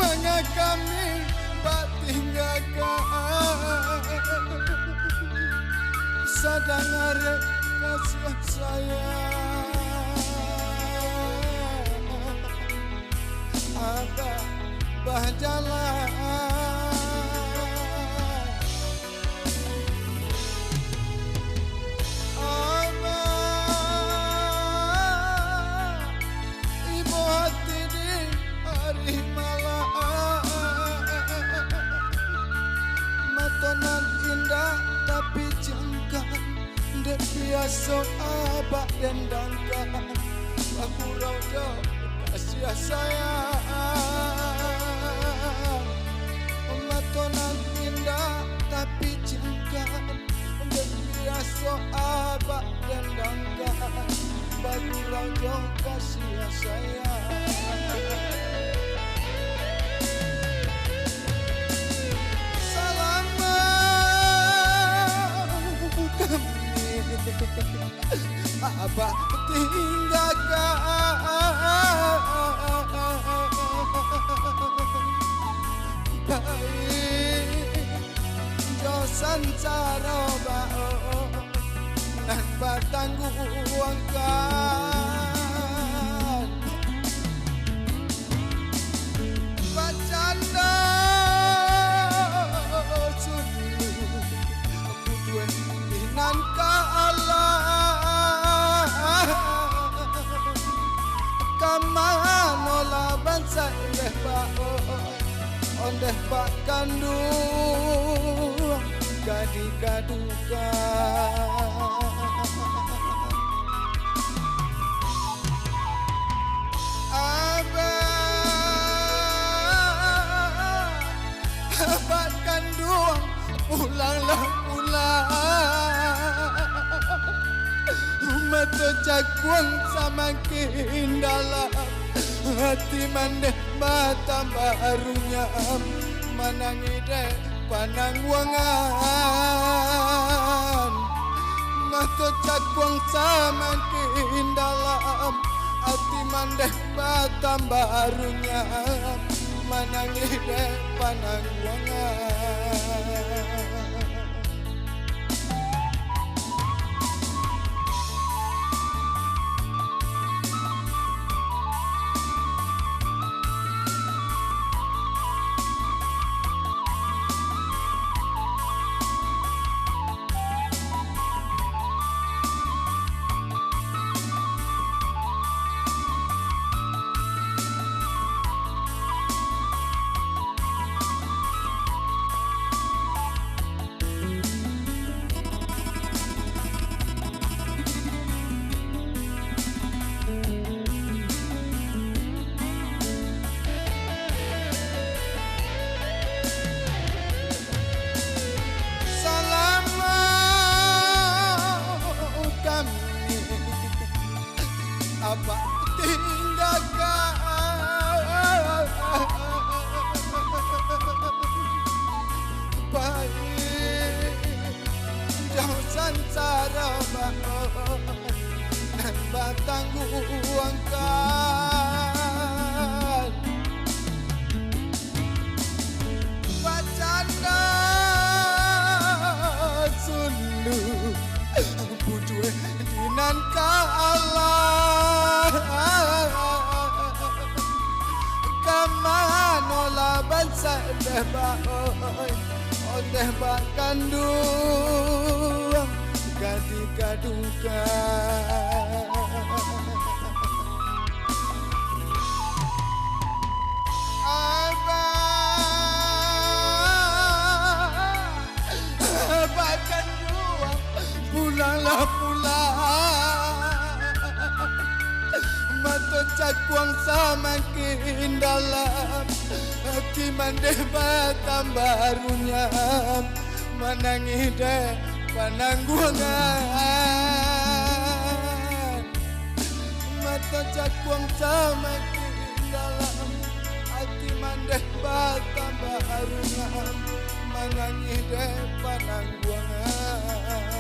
Nanga kami batinggakan sadang arek kasih sayang Abah bajalan Abah ibu hati di hari malam matonan indah tapi jangkaan dek biasa abah dendangkan aku rauda kasih sayang matonan indah tapi jangkaan dek biasa abah dendangkan aku rauda kasih sayang Abah tinggalkan baik dosan cara bao dan batangguangkan bacanda sunu budue inan ka Allah kamano laban sa indeh bao ondeh pak kandung gadi gaduga abah kandung pulanglah pulang mata cakuang semakin dalam hati mandeh mata barunya manangi dek panang wangan mata cakuang semakin dalam hati mandeh mata barunya manangi dek panang wangan Abah tinggalkan baik jauhan cara bao dan batangguangkan bacanda sunu budue dinan ka Allah kamano laban sa indeh baoy ondeh bak kandung gadi gaduga Abah kandung pulanglah pulang mata cakuang semakin dalam hati mandeh batam barunya manangi deh panangguangan mata cakuang semakin dalam hati mandeh batam barunya manangi deh panangguangan